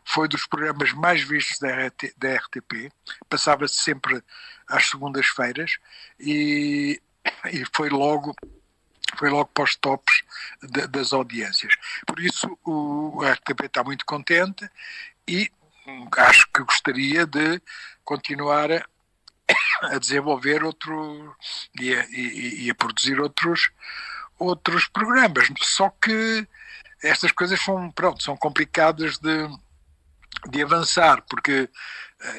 foi dos programas mais vistos da RTP, passava-se sempre às segundas-feiras e foi logo para os tops das audiências. Por isso a RTP está muito contente e acho que gostaria de continuar a desenvolver e a produzir outros programas, só que estas coisas são complicadas de avançar, porque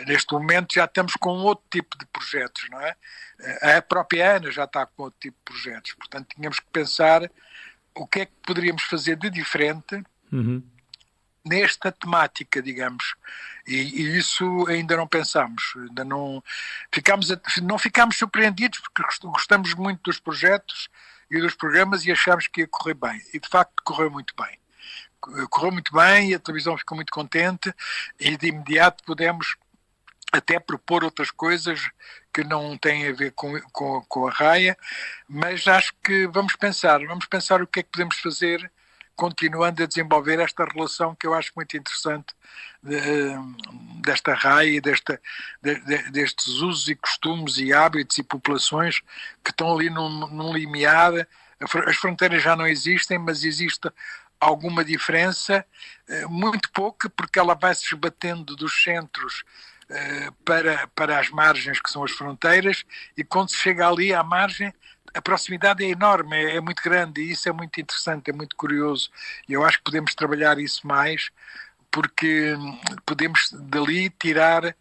neste momento já estamos com outro tipo de projetos, não é? A própria Ana já está com outro tipo de projetos, portanto tínhamos que pensar o que é que poderíamos fazer de diferente nesta temática, digamos, e isso ainda não pensámos, ainda não ficámos surpreendidos, porque gostamos muito dos projetos e dos programas e achámos que ia correr bem. E de facto correu muito bem. Correu muito bem e a televisão ficou muito contente e de imediato pudemos até propor outras coisas que não têm a ver com a Raia, mas acho que vamos pensar o que é que podemos fazer continuando a desenvolver esta relação que eu acho muito interessante desta raia, destes usos e costumes e hábitos e populações que estão ali num limiar. As fronteiras já não existem, mas existe alguma diferença, muito pouca, porque ela vai se esbatendo dos centros para as margens que são as fronteiras, e quando se chega ali à margem a proximidade é enorme, é muito grande, e isso é muito interessante, é muito curioso, e eu acho que podemos trabalhar isso mais, porque podemos dali tirar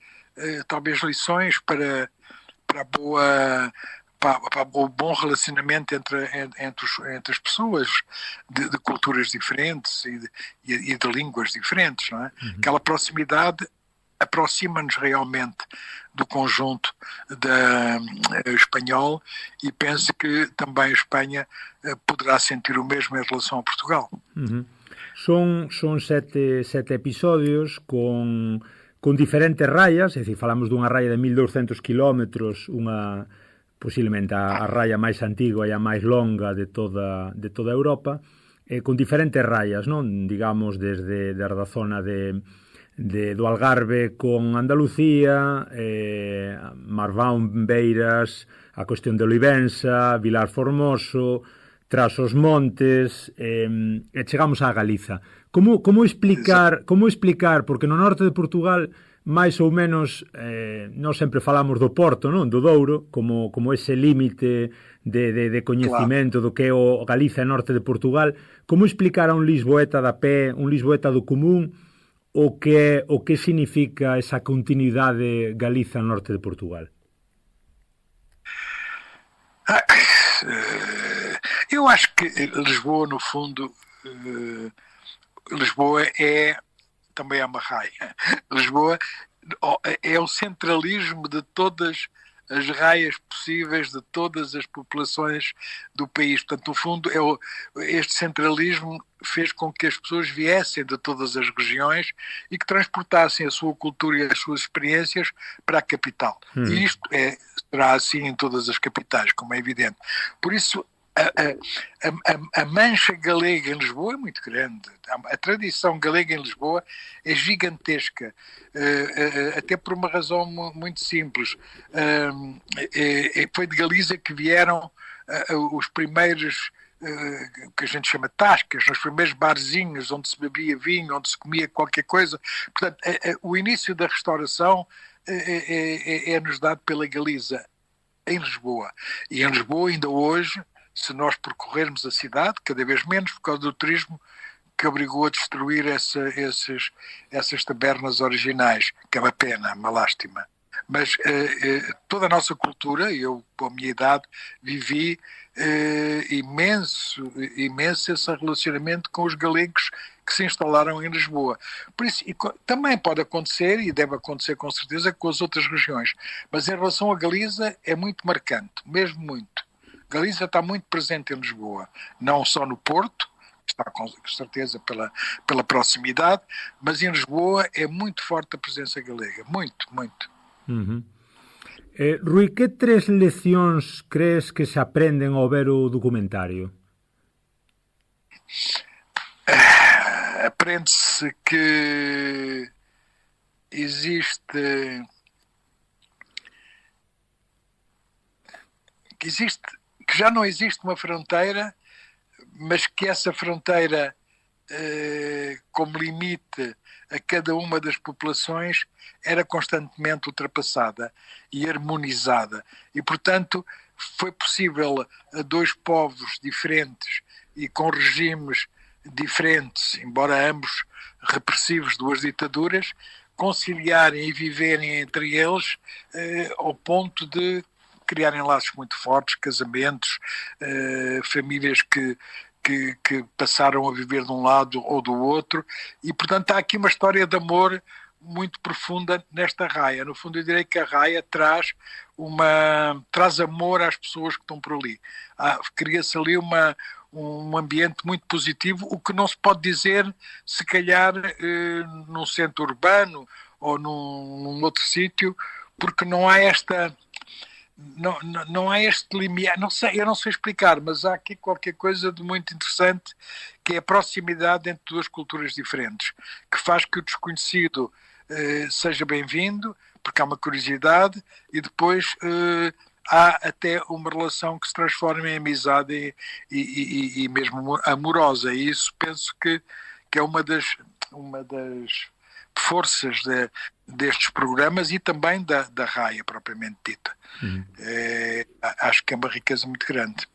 talvez lições para o bom relacionamento entre as pessoas de culturas diferentes e de línguas diferentes, não é? Aquela proximidade aproxima-nos realmente do conjunto espanhol, e penso que também a Espanha poderá sentir o mesmo em relação a Portugal. Son 7 episodios con diferentes raias, é dicir, falamos dunha raia de 1200 kilómetros, unha posiblemente a raia máis antigua e a máis longa de toda Europa, con diferentes raias, non? Digamos, desde a zona do Algarve con Andalucía, Marván, Beiras, a cuestión de Olivenza, Vilar Formoso, tras os montes, e chegamos a Galiza. Como explicar, porque no norte de Portugal, máis ou menos, nós sempre falamos do Porto, non? Do Douro, como ese límite de coñecimento do que é o Galiza e norte de Portugal. Como explicar a un lisboeta da pé, un lisboeta do común, o que significa esa continuidade Galiza-norte de Portugal? Eu acho que Lisboa, no fundo, Lisboa é também uma raia. Lisboa é o centralismo de todas as raias possíveis de todas as populações do país. Portanto, no fundo, este centralismo fez com que as pessoas viessem de todas as regiões e que transportassem a sua cultura e as suas experiências para a capital. E isto será assim em todas as capitais, como é evidente. Por isso, a mancha galega em Lisboa é muito grande. A tradição galega em Lisboa é gigantesca, até por uma razão muito simples. Foi de Galiza que vieram os primeiros, que a gente chama tascas, os primeiros barzinhos onde se bebia vinho, onde se comia qualquer coisa. Portanto, o início da restauração é-nos dado pela Galiza em Lisboa. E em Lisboa, ainda hoje, se nós percorrermos a cidade, cada vez menos por causa do turismo que obrigou a destruir essas tabernas originais, que é uma pena, uma lástima. Mas toda a nossa cultura, eu, com a minha idade, vivi imenso esse relacionamento com os galegos que se instalaram em Lisboa. Por isso, também pode acontecer, e deve acontecer com certeza, com as outras regiões. Mas em relação a Galiza, é muito marcante, mesmo muito. Galiza está muito presente em Lisboa, não só no Porto, está com certeza pela proximidade, mas em Lisboa é muito forte a presença galega, muito, muito. Rui, que 3 leccións crees que se aprenden ao ver o documentário? Aprende-se que existe que já não existe uma fronteira, mas que essa fronteira, como limite a cada uma das populações, era constantemente ultrapassada e harmonizada. E, portanto, foi possível a 2 povos diferentes e com regimes diferentes, embora ambos repressivos, 2 ditaduras, conciliarem e viverem entre eles ao ponto de criarem laços muito fortes, casamentos, famílias que passaram a viver de um lado ou do outro, e portanto há aqui uma história de amor muito profunda nesta raia. No fundo eu direi que a raia traz amor às pessoas que estão por ali. Cria-se ali um ambiente muito positivo, o que não se pode dizer se calhar num centro urbano ou num outro sítio, porque não há não há este limiar, eu não sei explicar, mas há aqui qualquer coisa de muito interessante, que é a proximidade entre 2 culturas diferentes, que faz que o desconhecido seja bem-vindo, porque há uma curiosidade, e depois há até uma relação que se transforma em amizade e mesmo amorosa, e isso penso que é uma das forças destes programas e também da raia propriamente dita. Acho que é uma riqueza muito grande.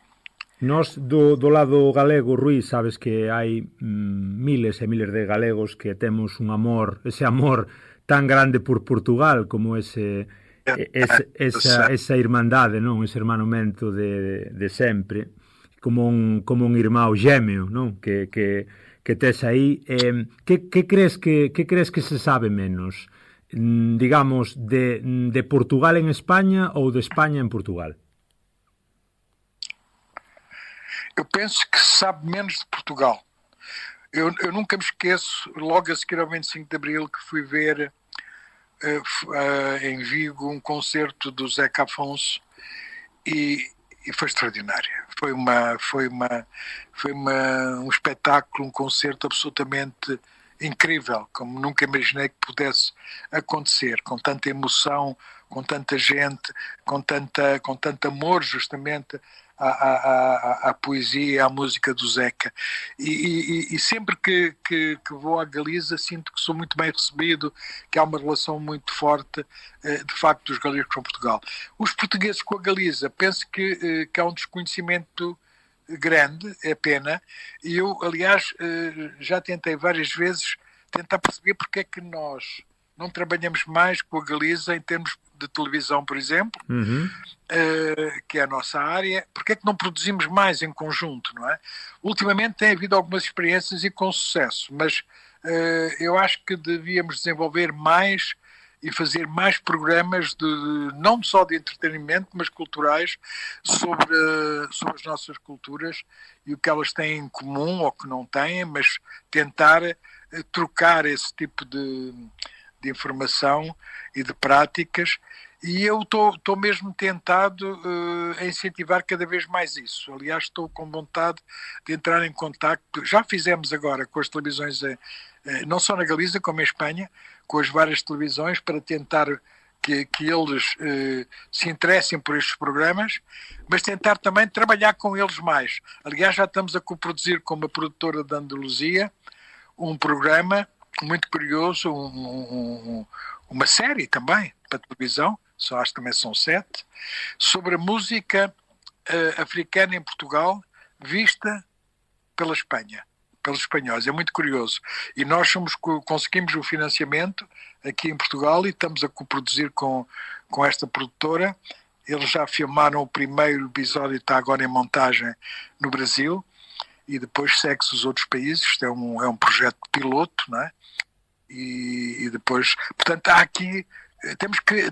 Nós do lado galego, Rui, sabes que hai miles e miles de galegos que temos ese amor tan grande por Portugal, como esa irmandade, non? Ese hermanomento de sempre, como un irmão gêmeo, non? Que tes aí. Que crees que se sabe menos, digamos, de Portugal en España ou de España en Portugal? Eu penso que se sabe menos de Portugal. Eu nunca me esqueço, logo a seguir ao 25 de Abril, que fui ver em Vigo um concerto do Zeca Afonso, e foi extraordinária. Foi um espetáculo, um concerto absolutamente incrível, como nunca imaginei que pudesse acontecer, com tanta emoção, com tanta gente, com tanto amor justamente à poesia e à música do Zeca. E sempre que vou à Galiza sinto que sou muito bem recebido, que há uma relação muito forte, de facto, dos galegos com Portugal. Os portugueses com a Galiza, penso que há um desconhecimento grande, é pena, e eu, aliás, já tentei várias vezes tentar perceber porque é que nós não trabalhamos mais com a Galiza em termos de televisão, por exemplo, que é a nossa área. Porque é que não produzimos mais em conjunto, não é? Ultimamente tem havido algumas experiências e com sucesso, mas eu acho que devíamos desenvolver mais e fazer mais programas não só de entretenimento, mas culturais, sobre as nossas culturas e o que elas têm em comum ou que não têm, mas tentar trocar esse tipo de informação e de práticas. E eu estou mesmo tentado a incentivar cada vez mais isso. Aliás, estou com vontade de entrar em contacto. Já fizemos agora com as televisões, não só na Galiza como em Espanha, com as várias televisões, para tentar que eles se interessem por estes programas, mas tentar também trabalhar com eles mais. Aliás, já estamos a coproduzir com uma produtora de Andaluzia um programa muito curioso, uma série também para televisão, só acho que também são 7, sobre a música africana em Portugal, vista pela Espanha, pelos espanhóis. É muito curioso. E nós conseguimos o financiamento aqui em Portugal e estamos a coproduzir com esta produtora. Eles já filmaram o primeiro episódio e está agora em montagem no Brasil, e depois segue-se os outros países. Isto é um projeto piloto, não é? E depois, portanto, há aqui,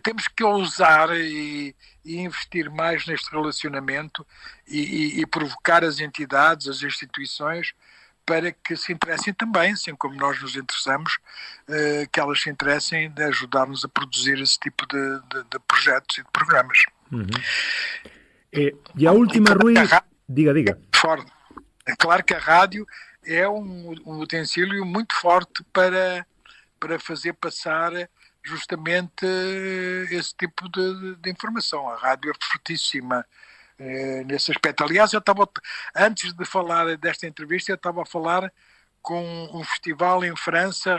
temos que ousar e investir mais neste relacionamento e provocar as entidades, as instituições, para que se interessem também, assim como nós nos interessamos, que elas se interessem de ajudar-nos a produzir esse tipo de projetos e de programas. E a última, Rui... Diga. Forte. É claro que a rádio é um utensílio muito forte para fazer passar justamente esse tipo de informação. A rádio é fortíssima nesse aspecto. Aliás, antes de falar desta entrevista, eu estava a falar com um festival em França,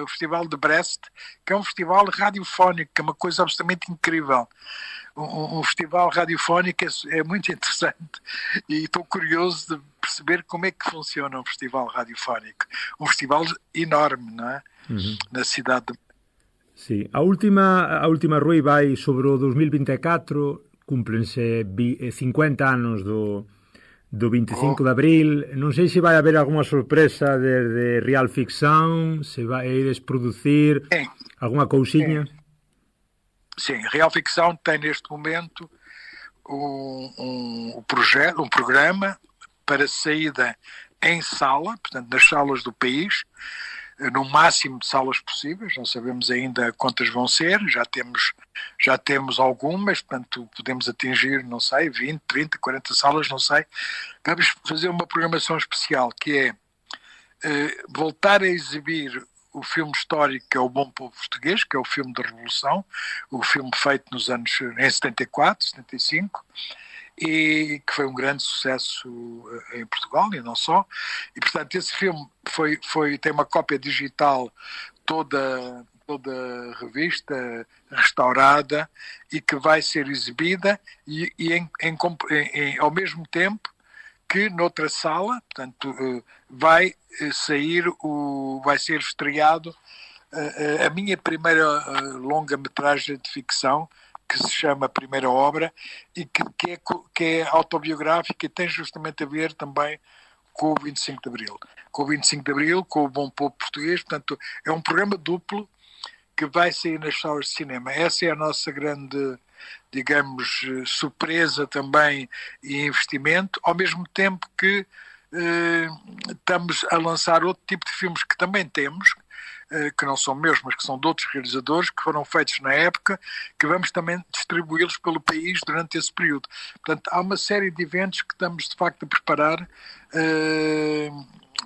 o Festival de Brest, que é um festival radiofónico, que é uma coisa absolutamente incrível. Um festival radiofónico é muito interessante, e estou curioso de perceber como é que funciona um festival radiofónico. Um festival enorme, não é? Na cidade de... Sí. A última, Rui, vai sobre o 2024, cúmplense 50 anos do 25 de abril. Non sei se vai haber alguma sorpresa de Real Ficção, se vai producir alguma cousiña. Sim, Real Ficção tem neste momento um programa para saída em sala, portanto nas salas do país, no máximo de salas possíveis. Não sabemos ainda quantas vão ser, já temos algumas, portanto podemos atingir, não sei, 20, 30, 40 salas, não sei. Vamos fazer uma programação especial, que é voltar a exibir o filme histórico, que é O Bom Povo Português, que é o filme da Revolução, o filme feito em 74, 75, e que foi um grande sucesso em Portugal e não só. E portanto esse filme tem uma cópia digital toda revista, restaurada, e que vai ser exibida e ao mesmo tempo que noutra sala, portanto, vai ser estreado a minha primeira longa-metragem de ficção, que se chama Primeira Obra, e que é autobiográfica e tem justamente a ver também com o 25 de Abril. Com o 25 de Abril, com o Bom Povo Português. Portanto, é um programa duplo que vai sair nas salas de cinema. Essa é a nossa grande, digamos, surpresa também e investimento, ao mesmo tempo que estamos a lançar outro tipo de filmes que também temos, que não são meus, mas que são de outros realizadores, que foram feitos na época, que vamos também distribuí-los pelo país durante esse período. Portanto, há uma série de eventos que estamos de facto a preparar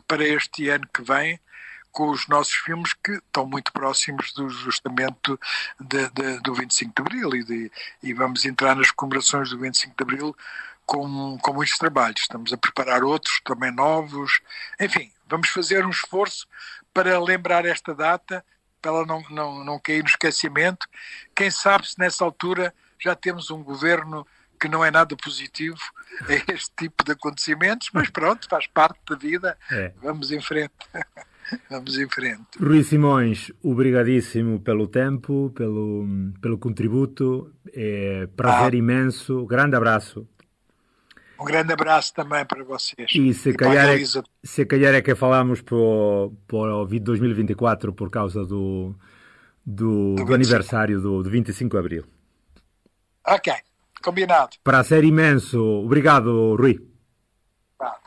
para este ano que vem, com os nossos filmes que estão muito próximos do justamente do 25 de Abril e vamos entrar nas comemorações do 25 de Abril com muitos trabalhos. Estamos a preparar outros também novos. Enfim, vamos fazer um esforço para lembrar esta data, para ela não cair no esquecimento. Quem sabe se nessa altura já temos um governo que não é nada positivo a este tipo de acontecimentos, mas pronto, faz parte da vida. Vamos em frente. Vamos em frente. Rui Simões, obrigadíssimo pelo tempo, pelo contributo, prazer imenso, grande abraço. Um grande abraço também para vocês. E se calhar é que falamos para o 2024 por causa do aniversário do 25 de Abril. Ok, combinado. Prazer imenso. Obrigado, Rui.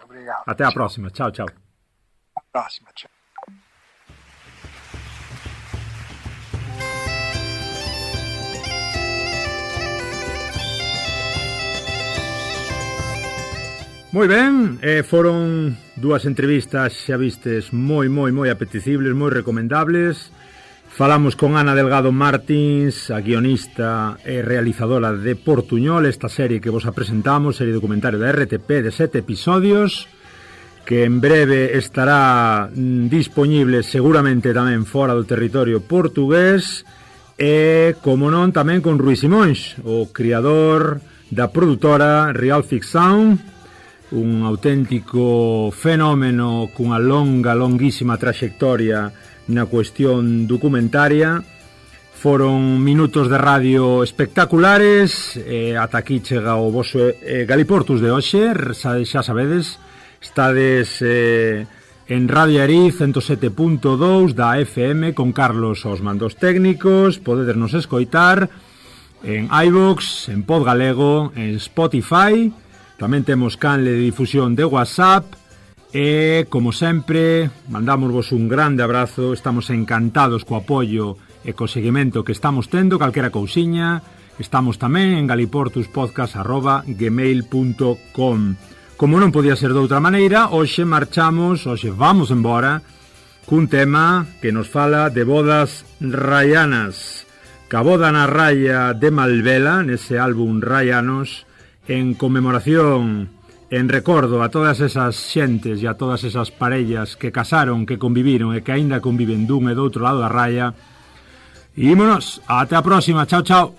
Obrigado. Até à próxima. Tchau, tchau. Até à próxima. Tchau. Moi ben, foron dúas entrevistas, xa vistes, moi apetecibles, moi recomendables. Falamos con Ana Delgado Martins, a guionista e realizadora de Portuñol, esta serie que vos apresentamos, serie documentario da RTP de 7 episodios, que en breve estará disponible seguramente tamén fora do territorio portugués, e, como non, tamén con Rui Simões, o criador da produtora Real Fix Sound, un auténtico fenómeno cunha longuísima traxectoria na cuestión documentaria. Foron minutos de radio espectaculares, ata aquí chega o vosso Galiportus de hoxe, xa sabedes, estades en Radio Ariz 107.2 da FM con Carlos aos mandos técnicos, podedes escoitar en iVoox, en Podgalego, en Spotify. Tamén temos canle de difusión de WhatsApp e, como sempre, mandamos un grande abrazo. Estamos encantados co apoio e co seguimento que estamos tendo, calquera cousiña. Estamos tamén en galiportuspodcast@gmail.com. Como non podía ser de outra maneira, hoxe vamos embora cun tema que nos fala de bodas raianas. Ca boda na raya de Malvela, nese álbum Raianos, en conmemoración, en recordo a todas esas xentes e a todas esas parellas que casaron, que conviviron e que aínda conviven dun e do outro lado da raya. E ímonos, até a próxima, chao, chao.